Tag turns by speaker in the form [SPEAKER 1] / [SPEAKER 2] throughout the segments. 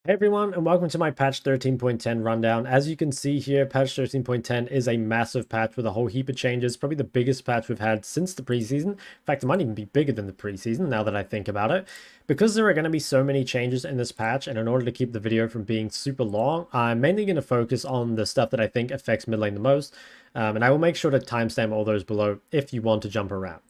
[SPEAKER 1] Hey everyone, and welcome to my patch 13.10 rundown. As you can see here, patch 13.10 is a massive patch with a whole heap of changes, probably the biggest patch we've had since the preseason. In fact, it might even be bigger than the preseason now that I think about it. Because there are going to be so many changes in this patch, and in order to keep the video from being super long, I'm mainly going to focus on the stuff that I think affects mid lane the most, and I will make sure to timestamp all those below if you want to jump around.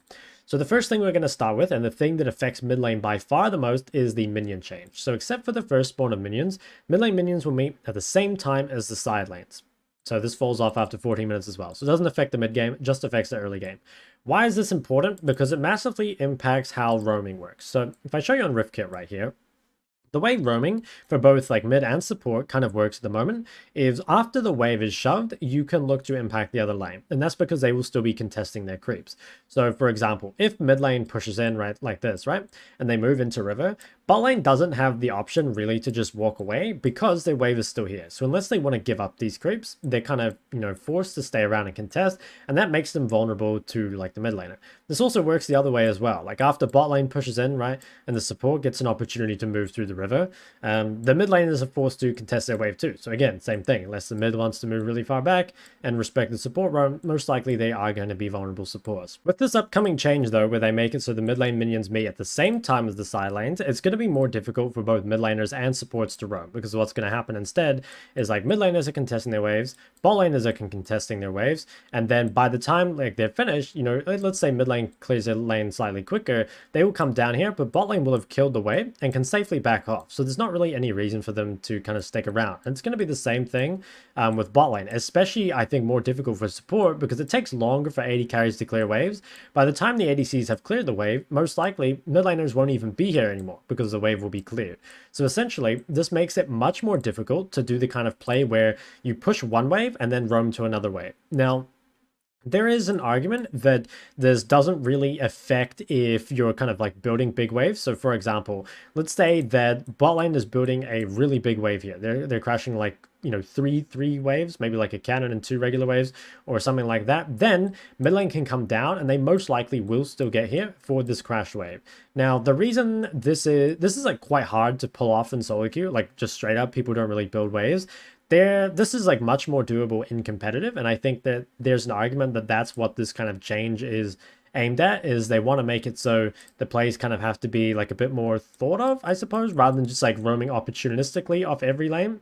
[SPEAKER 1] So the first thing we're going to start with, and the thing that affects mid lane by far the most, is the minion change. So except for the first spawn of minions, mid lane minions will meet at the same time as the side lanes. So this falls off after 14 minutes as well. So it doesn't affect the mid game, it just affects the early game. Why is this important? Because it massively impacts how roaming works. So if I show you on Riftkit right here, the way roaming for both like mid and support kind of works at the moment is after the wave is shoved, you can look to impact the other lane. And that's because they will still be contesting their creeps. So for example, if mid lane pushes in right like this, right? And they move into river, bot lane doesn't have the option really to just walk away because their wave is still here. So unless they want to give up these creeps, they're kind of, forced to stay around and contest. And that makes them vulnerable to like the mid laner. This also works the other way as well. Like after bot lane pushes in, right? And the support gets an opportunity to move through the river, the mid laners are forced to contest their wave too. So again, same thing. Unless the mid wants to move really far back and respect the support roam, most likely they are going to be vulnerable supports. With this upcoming change though, where they make it so the mid lane minions meet at the same time as the side lanes, it's going to be more difficult for both mid laners and supports to roam, because what's going to happen instead is like mid laners are contesting their waves, bot laners are contesting their waves, and then by the time like they're finished, let's say mid lane clears their lane slightly quicker, they will come down here, but bot lane will have killed the wave and can safely back off. So there's not really any reason for them to kind of stick around. And it's going to be the same thing with bot lane, especially I think more difficult for support because it takes longer for AD carries to clear waves. By the time the ADCs have cleared the wave, most likely mid laners won't even be here anymore because the wave will be cleared. So essentially, this makes it much more difficult to do the kind of play where you push one wave and then roam to another wave. Now, there is an argument that this doesn't really affect if you're kind of like building big waves. So for example, let's say that bot lane is building a really big wave here. They're crashing like, three waves, maybe like a cannon and two regular waves or something like that. Then mid lane can come down and they most likely will still get here for this crash wave. Now, the reason this is like quite hard to pull off in solo queue, like just straight up, people don't really build waves. This is like much more doable in competitive, and I think that there's an argument that that's what this kind of change is aimed at, is they want to make it so the plays kind of have to be like a bit more thought of, I suppose, rather than just like roaming opportunistically off every lane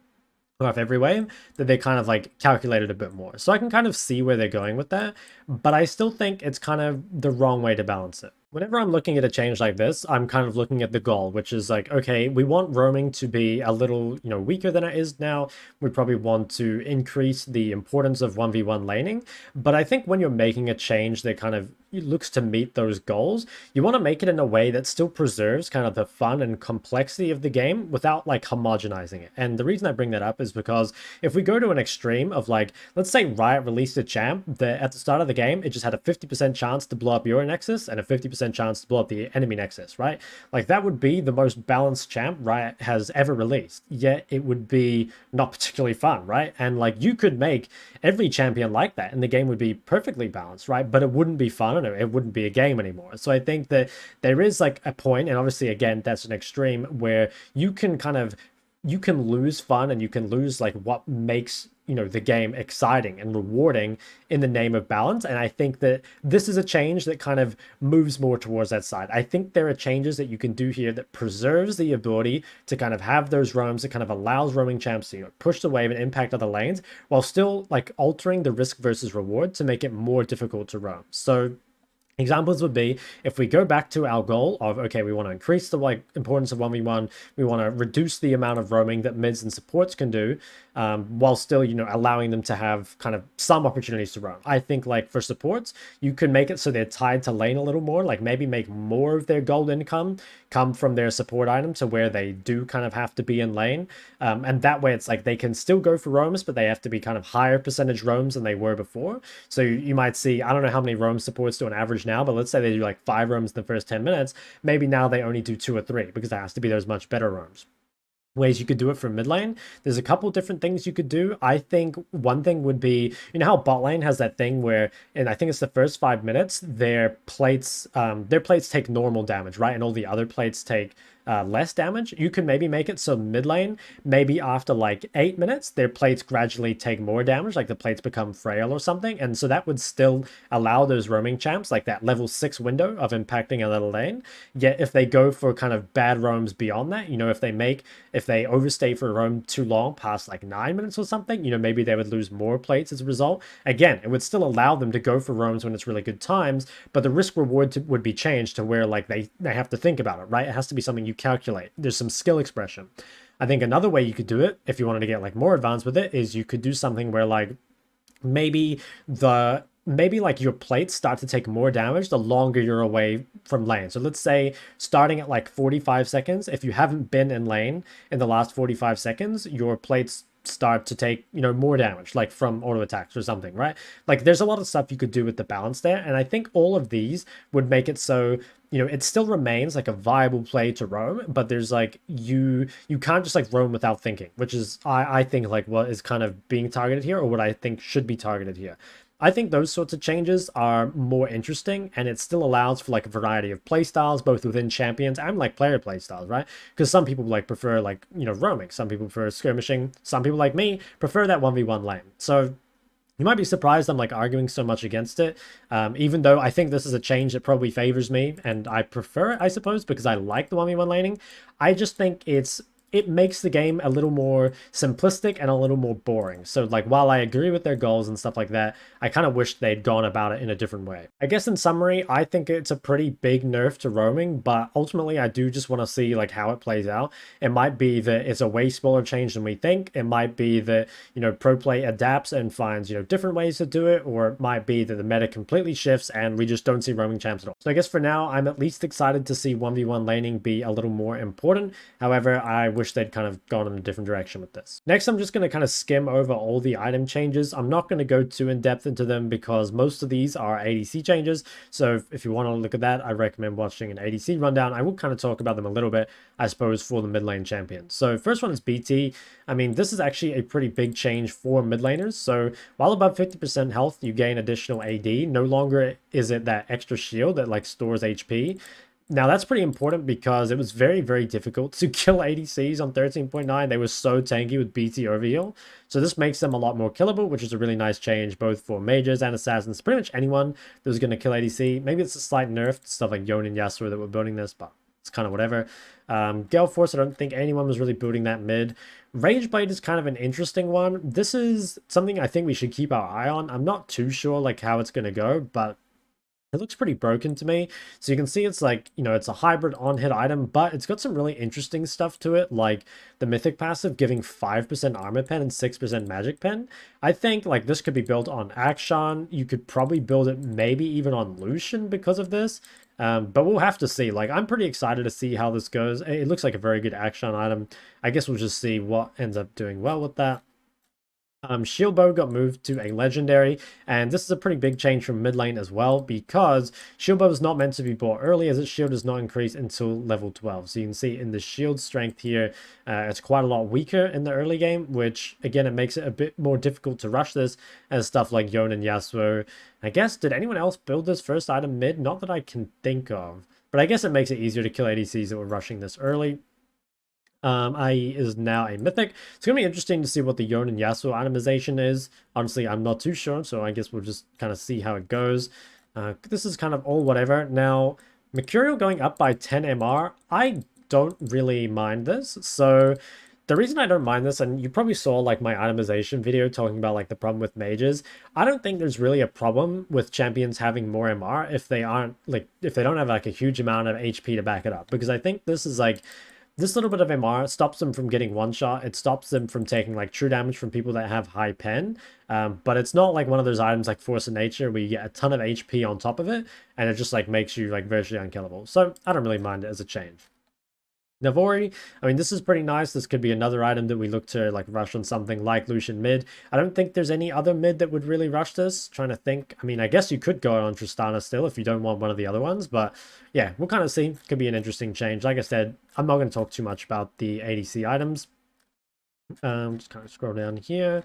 [SPEAKER 1] or off every wave, that they kind of like calculated a bit more. So I can kind of see where they're going with that, but I still think it's kind of the wrong way to balance it. Whenever I'm looking at a change like this, I'm kind of looking at the goal, which is like, okay, we want roaming to be a little, weaker than it is now. We probably want to increase the importance of 1v1 laning. But I think when you're making a change that kind of looks to meet those goals, you want to make it in a way that still preserves kind of the fun and complexity of the game without like homogenizing it. And the reason I bring that up is because if we go to an extreme of like, let's say Riot released a champ that at the start of the game, it just had a 50% chance to blow up your nexus and a 50% chance to blow up the enemy nexus, right? Like that would be the most balanced champ Riot has ever released, yet it would be not particularly fun, right? And like you could make every champion like that and the game would be perfectly balanced, right? But it wouldn't be fun and it wouldn't be a game anymore. So I think that there is like a point, and obviously again that's an extreme, where you can lose fun and you can lose like what makes the game exciting and rewarding in the name of balance. And I think that this is a change that kind of moves more towards that side. I think there are changes that you can do here that preserves the ability to kind of have those roams, that kind of allows roaming champs to push the wave and impact other lanes while still like altering the risk versus reward to make it more difficult to roam. So examples would be if we go back to our goal of, okay, we want to increase the like importance of 1v1, we want to reduce the amount of roaming that mids and supports can do, while still, allowing them to have kind of some opportunities to roam. I think like for supports, you could make it so they're tied to lane a little more, like maybe make more of their gold income come from their support item to where they do kind of have to be in lane. And that way it's like they can still go for roams, but they have to be kind of higher percentage roams than they were before. So you might see, I don't know how many roam supports do on average now, but let's say they do like 5 roams in the first 10 minutes. Maybe now they only do 2 or 3 because there has to be those much better roams. Ways you could do it from mid lane, there's a couple different things you could do. I think one thing would be, how bot lane has that thing where, and I think it's the first 5 minutes, their plates take normal damage, right? And all the other plates take less damage, you could maybe make it so mid lane, maybe after like 8 minutes, their plates gradually take more damage, like the plates become frail or something. And so that would still allow those roaming champs like that level 6 window of impacting a little lane. Yet if they go for kind of bad roams beyond that, if they overstay for a roam too long, past like 9 minutes or something, maybe they would lose more plates as a result. Again, it would still allow them to go for roams when it's really good times, but the risk reward would be changed to where like they have to think about it, right? It has to be something you calculate. There's some skill expression. I think another way you could do it, if you wanted to get like more advanced with it, is you could do something where like maybe like your plates start to take more damage the longer you're away from lane. So let's say starting at like 45 seconds, if you haven't been in lane in the last 45 seconds, your plates start to take more damage, like from auto attacks or something, right? Like there's a lot of stuff you could do with the balance there, and I think all of these would make it so it still remains like a viable play to roam, but there's like you can't just like roam without thinking, which is I think like what is kind of being targeted here, or what I think should be targeted here. I think those sorts of changes are more interesting, and it still allows for like a variety of playstyles, both within champions and like player playstyles, right? Because some people like prefer like, roaming, some people prefer skirmishing, some people like me prefer that 1v1 lane. So you might be surprised I'm like arguing so much against it, even though I think this is a change that probably favors me, and I prefer it, I suppose, because I like the 1v1 laning. I just think it makes the game a little more simplistic and a little more boring. So like while I agree with their goals and stuff like that, I kind of wish they'd gone about it in a different way. I guess in summary, I think it's a pretty big nerf to roaming, but ultimately I do just want to see like how it plays out. It might be that it's a way smaller change than we think. It might be that, pro play adapts and finds, different ways to do it, or it might be that the meta completely shifts and we just don't see roaming champs at all. So I guess for now, I'm at least excited to see 1v1 laning be a little more important. However, I wish they'd kind of gone in a different direction with this. Next, I'm just going to kind of skim over all the item changes. I'm not going to go too in depth into them because most of these are ADC changes. So if you want to look at that, I recommend watching an ADC rundown. I will kind of talk about them a little bit, I suppose, for the mid lane champions. So first one is BT. I mean, this is actually a pretty big change for mid laners. So while above 50% health, you gain additional AD. No longer is it that extra shield that like stores HP. Now, that's pretty important because it was very, very difficult to kill ADCs on 13.9. They were so tanky with BT overheal. So this makes them a lot more killable, which is a really nice change both for mages and assassins. Pretty much anyone that was going to kill ADC. Maybe it's a slight nerf to stuff like Yone and Yasuo that were building this, but it's kind of whatever. Gale Force, I don't think anyone was really building that mid. Rageblade is kind of an interesting one. This is something I think we should keep our eye on. I'm not too sure like how it's going to go, but it looks pretty broken to me. So you can see it's like, it's a hybrid on-hit item, but it's got some really interesting stuff to it, like the Mythic passive giving 5% armor pen and 6% magic pen. I think like this could be built on Akshan. You could probably build it maybe even on Lucian because of this. But we'll have to see. Like, I'm pretty excited to see how this goes. It looks like a very good Akshan item. I guess we'll just see what ends up doing well with that. Shield Bow got moved to a legendary, and this is a pretty big change from mid lane as well, because Shield Bow is not meant to be bought early, as its shield does not increase until level 12. So you can see in the shield strength here, it's quite a lot weaker in the early game, which again, it makes it a bit more difficult to rush this, as stuff like Yone and Yasuo. I guess, did anyone else build this first item mid? Not that I can think of, but I guess it makes it easier to kill ADCs that were rushing this early. IE is now a mythic. It's going to be interesting to see what the Yone and Yasuo itemization is. Honestly, I'm not too sure, so I guess we'll just kind of see how it goes. This is kind of all whatever. Now, Mercurial going up by 10 MR, I don't really mind this. So the reason I don't mind this, and you probably saw like my itemization video talking about like the problem with mages, I don't think there's really a problem with champions having more MR if they don't have like a huge amount of HP to back it up. Because I think this is like, this little bit of MR stops them from getting one shot. It stops them from taking like true damage from people that have high pen. But it's not like one of those items like Force of Nature where you get a ton of HP on top of it, and it just like makes you like virtually unkillable. So I don't really mind it as a change. Navori, I mean, this is pretty nice. This could be another item that we look to like rush on something like Lucian mid. I don't think there's any other mid that would really rush this. Trying to think. I mean, I guess you could go on Tristana still if you don't want one of the other ones. But yeah, we'll kind of see. Could be an interesting change. Like I said, I'm not going to talk too much about the ADC items. Just kind of scroll down here.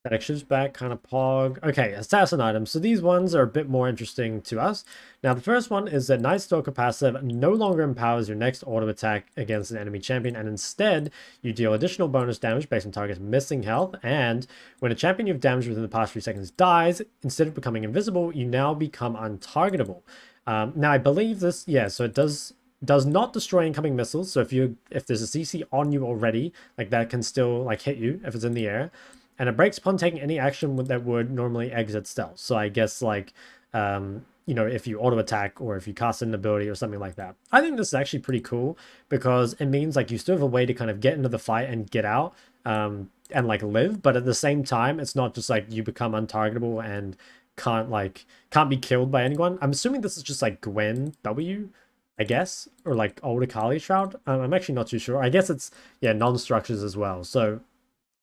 [SPEAKER 1] Static shifts back, kind of pog. Okay, assassin items. So these ones are a bit more interesting to us. Now, the first one is that Night Stalker passive no longer empowers your next auto attack against an enemy champion, and instead, you deal additional bonus damage based on target's missing health, and when a champion you've damaged within the past 3 seconds dies, instead of becoming invisible, you now become untargetable. Now, I believe this, yeah, so it does not destroy incoming missiles, so if there's a CC on you already, like that can still like hit you if it's in the air. And it breaks upon taking any action that would normally exit stealth. So I guess like, if you auto attack or if you cast an ability or something like that. I think this is actually pretty cool because it means like you still have a way to kind of get into the fight and get out and like live. But at the same time, it's not just like you become untargetable and can't be killed by anyone. I'm assuming this is just like Gwen W, I guess, or like old Akali Shroud. I'm actually not too sure. I guess it's, yeah, non-structures as well. So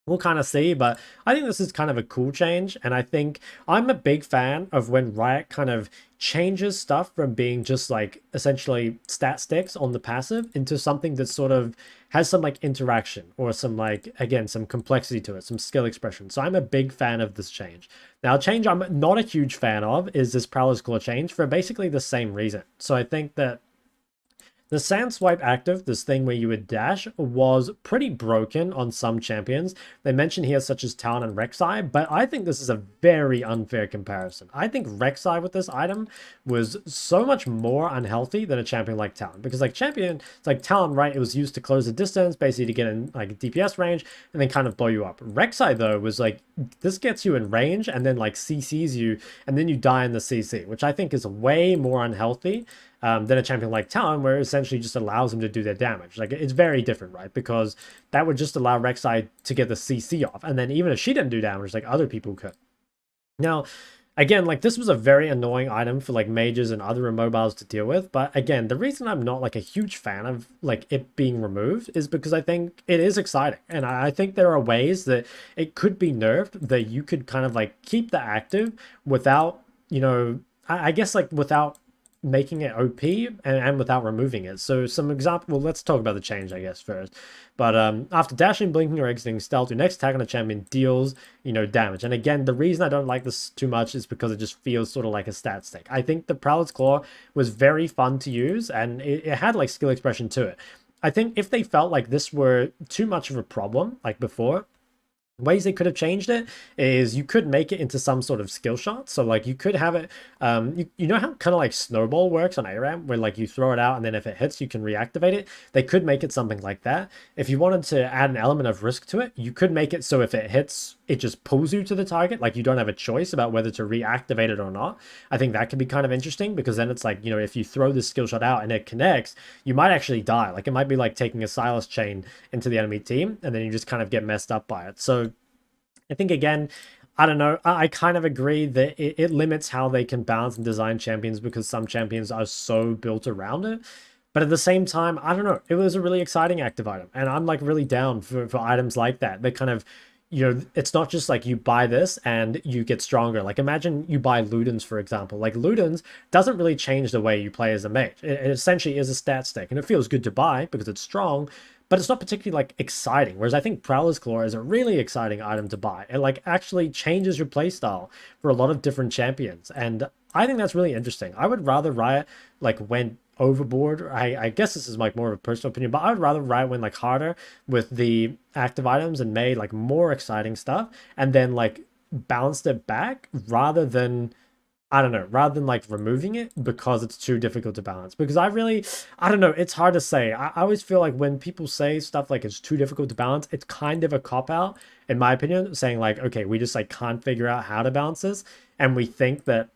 [SPEAKER 1] we'll kind of see, but I think this is kind of a cool change, and I think I'm a big fan of when Riot kind of changes stuff from being just like essentially stat sticks on the passive into something that sort of has some like interaction or some like, again, some complexity to it, some skill expression. So I'm a big fan of this change. Now, a change I'm not a huge fan of is this Prowler's Claw change for basically the same reason. So I think that the sand swipe active, this thing where you would dash, was pretty broken on some champions. They mention here such as Talon and Rek'Sai, but I think this is a very unfair comparison. I think Rek'Sai with this item was so much more unhealthy than a champion like Talon. Because like Talon, right, it was used to close the distance, basically to get in like DPS range, and then kind of blow you up. Rek'Sai though was like, this gets you in range and then like CCs you, and then you die in the CC, which I think is way more unhealthy than a champion like Talon, where it essentially just allows them to do their damage. Like, it's very different, right? Because that would just allow Rek'Sai to get the CC off. And then even if she didn't do damage, like other people could. Now, again, like this was a very annoying item for like mages and other immobiles to deal with. But again, the reason I'm not like a huge fan of like it being removed is because I think it is exciting. And I think there are ways that it could be nerfed that you could kind of like keep the active without, I guess like without making it OP and without removing it. So some example, well, let's talk about the change, I guess, first. But after dashing, blinking, or exiting stealth, your next attack on a champion deals, damage. And again, the reason I don't like this too much is because it just feels sort of like a stat stick. I think the Prowler's Claw was very fun to use, and it had like skill expression to it. I think if they felt like this were too much of a problem, like before, ways they could have changed it is you could make it into some sort of skill shot. So like you could have it, you know how kind of like snowball works on ARAM, where like you throw it out and then if it hits, you can reactivate it. They could make it something like that. If you wanted to add an element of risk to it, you could make it so if it hits, it just pulls you to the target. Like you don't have a choice about whether to reactivate it or not. I think that could be kind of interesting because then it's like, if you throw this skill shot out and it connects, you might actually die. Like it might be like taking a Silas chain into the enemy team and then you just kind of get messed up by it. So I think, again, I don't know. I kind of agree that it limits how they can balance and design champions because some champions are so built around it. But at the same time, I don't know. It was a really exciting active item. And I'm like really down for items like that. They kind of, it's not just like you buy this and you get stronger. Like imagine you buy Ludens, for example. Like Ludens doesn't really change the way you play as a mage. It essentially is a stat stick. And it feels good to buy because it's strong, but it's not particularly like exciting. Whereas I think Prowler's Claw is a really exciting item to buy. It like actually changes your playstyle for a lot of different champions. And I think that's really interesting. I would rather Riot like went overboard. I guess this is like more of a personal opinion, but I would rather Riot went like harder with the active items and made like more exciting stuff and then like balanced it back rather than, I don't know, rather than like removing it because it's too difficult to balance. Because I don't know, it's hard to say. I always feel like when people say stuff like it's too difficult to balance, it's kind of a cop-out, in my opinion, saying like, okay, we just like can't figure out how to balance this. And we think that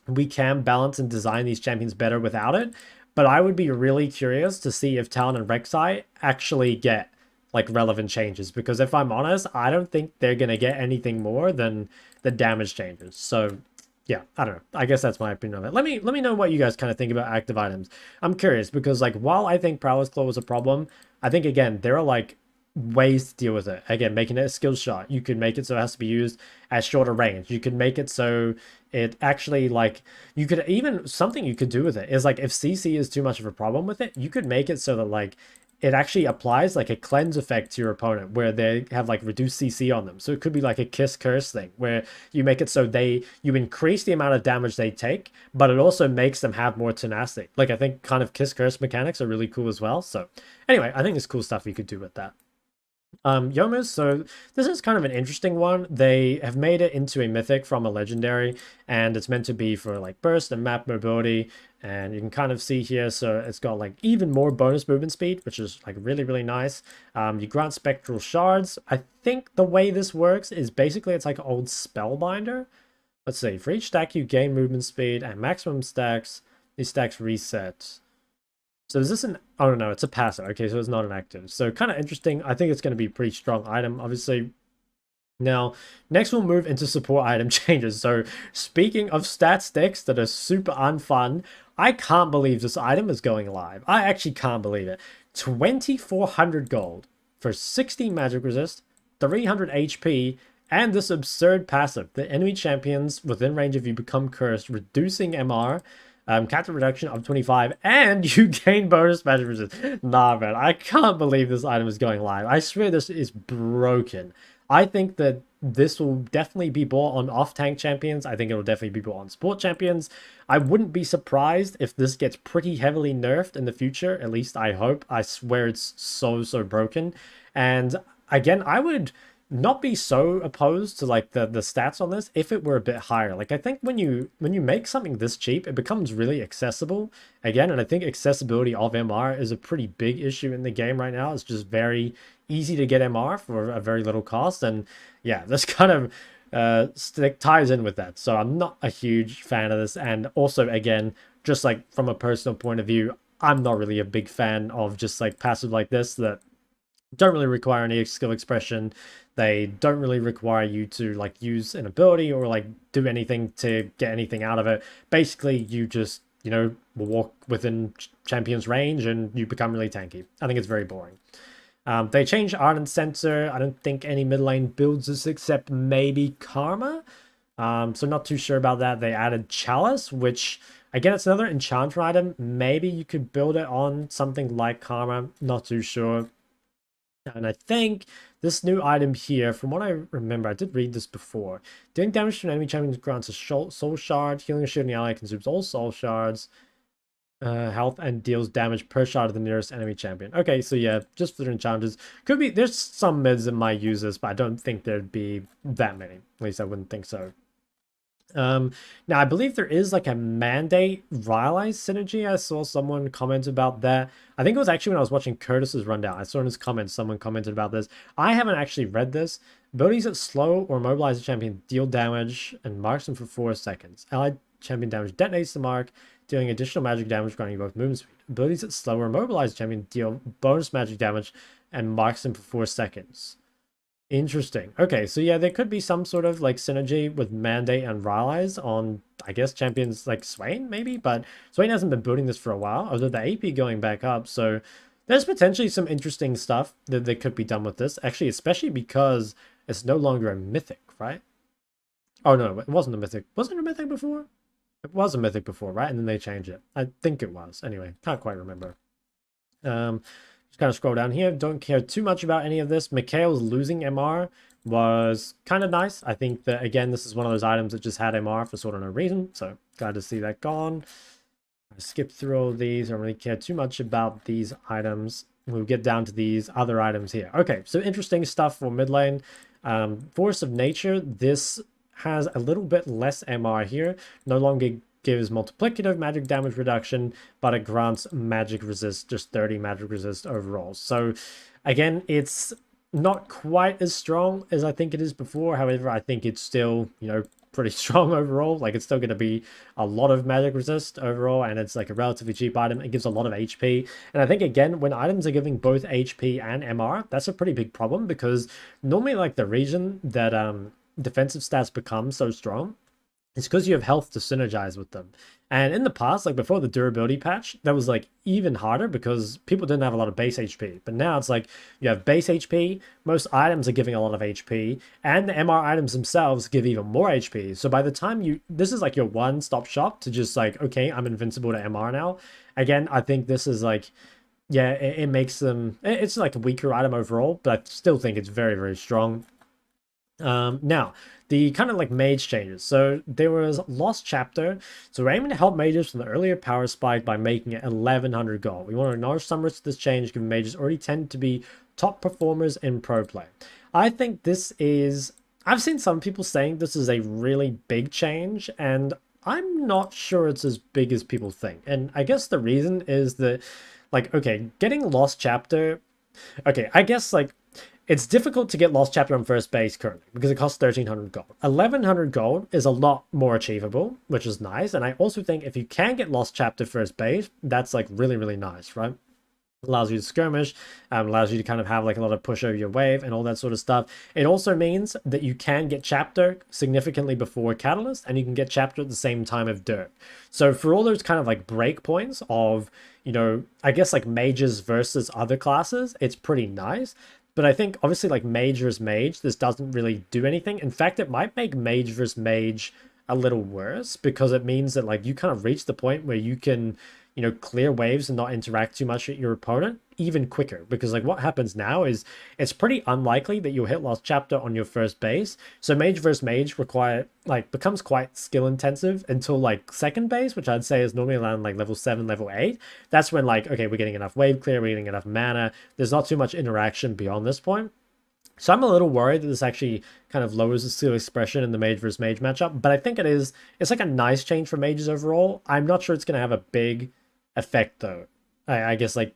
[SPEAKER 1] we can balance and design these champions better without it. But I would be really curious to see if Talon and Rek'Sai actually get like relevant changes. Because if I'm honest, I don't think they're going to get anything more than the damage changes. So yeah, I don't know. I guess that's my opinion of it. Let me know what you guys kind of think about active items. I'm curious because like while I think Prowler's Claw was a problem, I think again there are like ways to deal with it. Again, making it a skill shot. You could make it so it has to be used at shorter range. You could make it so it actually like you could even something you could do with it is like if CC is too much of a problem with it, you could make it so that like it actually applies like a cleanse effect to your opponent where they have like reduced CC on them. So it could be like a kiss curse thing where you make it so you increase the amount of damage they take, but it also makes them have more tenacity. Like I think kind of kiss curse mechanics are really cool as well. So anyway, I think there's cool stuff you could do with that. Yomas, so this is kind of an interesting one. They have made it into a mythic from a legendary, and it's meant to be for like burst and map mobility. And you can kind of see here, so it's got like even more bonus movement speed, which is like really, really nice. You grant spectral shards. I think the way this works is basically it's like an old spellbinder. Let's see, for each stack you gain movement speed, and maximum stacks, these stacks reset. So is this an... Oh, no, it's a passive. Okay, so it's not an active. So kind of interesting. I think it's going to be a pretty strong item, obviously. Now, next we'll move into support item changes. So speaking of stat sticks that are super unfun, I can't believe this item is going live. I actually can't believe it. 2,400 gold for 60 magic resist, 300 HP, and this absurd passive. The enemy champions within range of you become cursed, reducing MR. Capture reduction of 25, and you gain bonus magic resist. Nah, man, I can't believe this item is going live. I swear this is broken. I think that this will definitely be bought on off-tank champions. I think it'll definitely be bought on support champions. I wouldn't be surprised if this gets pretty heavily nerfed in the future. At least I hope. I swear it's so broken. And again, I would not be so opposed to like the stats on this if it were a bit higher. Like I think when you make something this cheap, it becomes really accessible again, and I think accessibility of MR is a pretty big issue in the game right now. It's just very easy to get MR for a very little cost, and yeah, this kind of ties in with that. So I'm not a huge fan of this, and also again, just like from a personal point of view, I'm not really a big fan of just like passive like this that don't really require any skill expression. They don't really require you to like use an ability or like do anything to get anything out of it. Basically, you just, you know, walk within champion's range and you become really tanky. I think it's very boring. They changed Ardent Sensor. I don't think any mid lane builds this except maybe Karma. So not too sure about that. They added Chalice, which again, it's another enchantment item. Maybe you could build it on something like Karma. Not too sure. And I think this new item here, from what I remember, I did read this before. Dealing damage to an enemy champion grants a soul shard. Healing a shield in the ally consumes all soul shards. Health and deals damage per shard to the nearest enemy champion. Okay, so yeah, just for the challenges. Could be, there's some mids that might use this, but I don't think there'd be that many. At least I wouldn't think so. Now I believe there is like a mandate Rylai's synergy. I saw someone comment about that. I think it was actually when I was watching Curtis's rundown. I saw in his comments someone commented about this. I haven't actually read this. Abilities that slow or immobilize a champion deal damage and marks them for 4 seconds. Allied champion damage detonates the mark, dealing additional magic damage granting both movement speed. Abilities that slow or immobilize a champion deal bonus magic damage and marks them for 4 seconds. Interesting. Okay, so yeah, there could be some sort of like synergy with Mandate and Rylai's on, I guess, champions like Swain, maybe, but Swain hasn't been building this for a while, although the AP going back up, so there's potentially some interesting stuff that could be done with this, actually, especially because it's no longer a mythic, right? Oh no, it wasn't a mythic. Wasn't it a mythic before? It was a mythic before, right? And then they changed it. I think it was. Anyway, can't quite remember. Just kind of scroll down here. Don't care too much about any of this. Mikhail's losing MR was kind of nice. I think that, again, this is one of those items that just had MR for sort of no reason. So glad to see that gone. I skip through all these. I don't really care too much about these items. We'll get down to these other items here. Okay, so interesting stuff for mid lane. Force of Nature. This has a little bit less MR here. No longer gives multiplicative magic damage reduction, but it grants magic resist, just 30 magic resist overall. So again, it's not quite as strong as I think it is before. However, I think it's still, you know, pretty strong overall. Like, it's still going to be a lot of magic resist overall, and it's like a relatively cheap item. It gives a lot of HP. And I think, again, when items are giving both HP and MR, that's a pretty big problem, because normally, like, the reason that defensive stats become so strong, it's because you have health to synergize with them. And in the past, like before the durability patch, that was like even harder because people didn't have a lot of base HP. But now it's like you have base HP, most items are giving a lot of HP, and the MR items themselves give even more HP. So by the time this is like your one-stop shop to just like, okay, I'm invincible to MR now. Again, I think this is like yeah, it makes them, it's like a weaker item overall, but I still think it's very, very strong. Now, the kind of like mage changes. So there was Lost Chapter. So we're aiming to help mages from the earlier power spike by making it 1100 gold. We want to acknowledge some risks to this change, given mages already tend to be top performers in pro play. I think this is, I've seen some people saying this is a really big change, and I'm not sure it's as big as people think. And I guess the reason is that, like, okay, getting Lost Chapter, okay, I guess like it's difficult to get Lost Chapter on first base currently because it costs 1300 gold. 1100 gold is a lot more achievable, which is nice. And I also think if you can get Lost Chapter first base, that's like really, really nice, right? Allows you to skirmish, allows you to kind of have like a lot of push over your wave and all that sort of stuff. It also means that you can get Chapter significantly before Catalyst, and you can get Chapter at the same time of Dirt. So for all those kind of like break points of, you know, I guess like mages versus other classes, it's pretty nice. But I think obviously like mage versus mage, this doesn't really do anything. In fact, it might make mage versus mage a little worse, because it means that like you kind of reach the point where you can, you know, clear waves and not interact too much with your opponent even quicker. Because like what happens now is it's pretty unlikely that you'll hit Lost Chapter on your first base. So mage versus mage becomes quite skill intensive until like second base, which I'd say is normally around like level 7, level 8. That's when like, okay, we're getting enough wave clear, we're getting enough mana. There's not too much interaction beyond this point. So I'm a little worried that this actually kind of lowers the skill expression in the mage versus mage matchup, but I think it's like a nice change for mages overall. I'm not sure it's going to have a big effect though. I guess like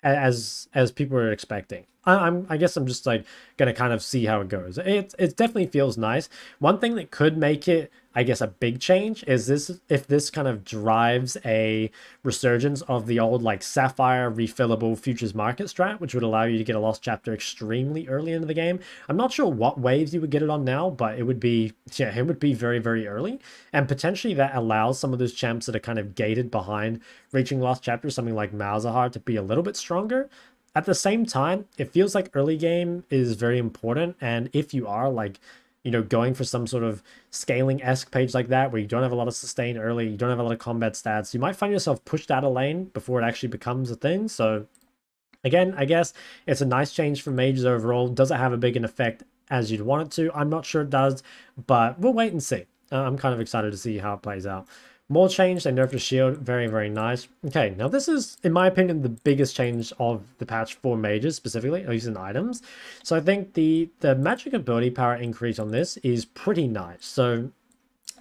[SPEAKER 1] as people are expecting. I guess I'm just like gonna kind of see how it goes. It definitely feels nice. One thing that could make it, I guess, a big change is if this kind of drives a resurgence of the old like Sapphire refillable futures market strat, which would allow you to get a Lost Chapter extremely early into the game. I'm not sure what waves you would get it on now, but it would be very, very early, and potentially that allows some of those champs that are kind of gated behind reaching Lost Chapter, something like Malzahar, to be a little bit stronger. At the same time, it feels like early game is very important, and if you are like, you know, going for some sort of scaling-esque page like that, where you don't have a lot of sustain early, you don't have a lot of combat stats, you might find yourself pushed out of lane before it actually becomes a thing. So again, I guess it's a nice change for mages overall. Does it have a big an effect as you'd want it to? I'm not sure it does, but we'll wait and see. I'm kind of excited to see how it plays out. More change, they nerfed the shield. Very, very nice. Okay, now this is, in my opinion, the biggest change of the patch for mages specifically, at least in items. So I think the magic ability power increase on this is pretty nice. So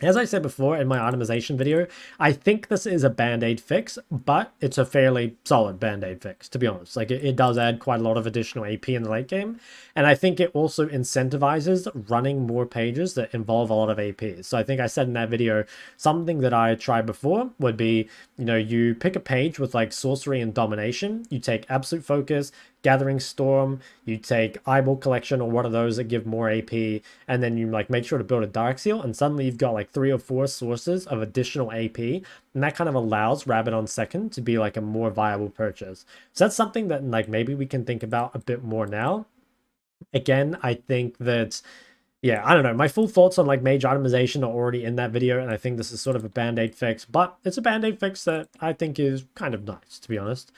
[SPEAKER 1] as I said before in my itemization video, I think this is a band-aid fix, but it's a fairly solid band-aid fix, to be honest. Like, it does add quite a lot of additional AP in the late game, and I think it also incentivizes running more pages that involve a lot of AP. So I think I said in that video, something that I tried before would be, you know, you pick a page with like sorcery and domination, you take absolute focus, Gathering Storm, you take Eyeball Collection or one of those that give more AP, and then you like make sure to build a Dark Seal, and suddenly you've got like 3 or 4 sources of additional AP, and that kind of allows Rabbit on Second to be like a more viable purchase. So that's something that like maybe we can think about a bit more now. Again, I think that, yeah, I don't know. My full thoughts on like mage itemization are already in that video, and I think this is sort of a band-aid fix, but it's a band-aid fix that I think is kind of nice, to be honest.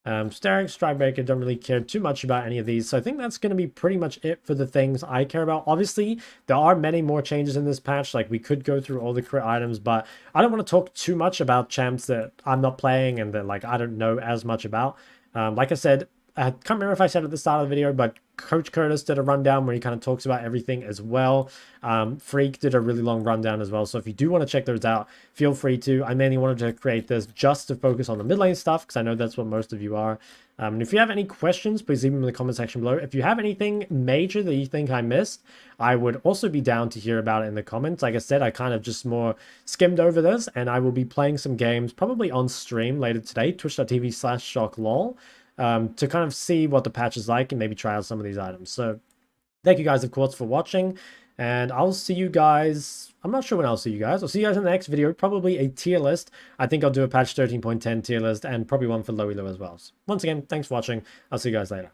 [SPEAKER 1] Starrick, Strikebreaker, don't really care too much about any of these, so I think that's going to be pretty much it for the things I care about. Obviously, there are many more changes in this patch, like we could go through all the crit items, but I don't want to talk too much about champs that I'm not playing and that like I don't know as much about. Like I said, I can't remember if I said at the start of the video, but Coach Curtis did a rundown where he kind of talks about everything as well. Freak did a really long rundown as well. So if you do want to check those out, feel free to. I mainly wanted to create this just to focus on the mid lane stuff, because I know that's what most of you are. And if you have any questions, please leave them in the comment section below. If you have anything major that you think I missed, I would also be down to hear about it in the comments. Like I said, I kind of just more skimmed over this, and I will be playing some games probably on stream later today, twitch.tv/ShokLol. To kind of see what the patch is like and maybe try out some of these items. So thank you guys, of course, for watching, and I'll see you guys. I'm not sure when I'll see you guys. I'll see you guys in the next video, probably a tier list. I think I'll do a patch 13.10 tier list and probably one for Low Elo as well. So once again, thanks for watching. I'll see you guys later.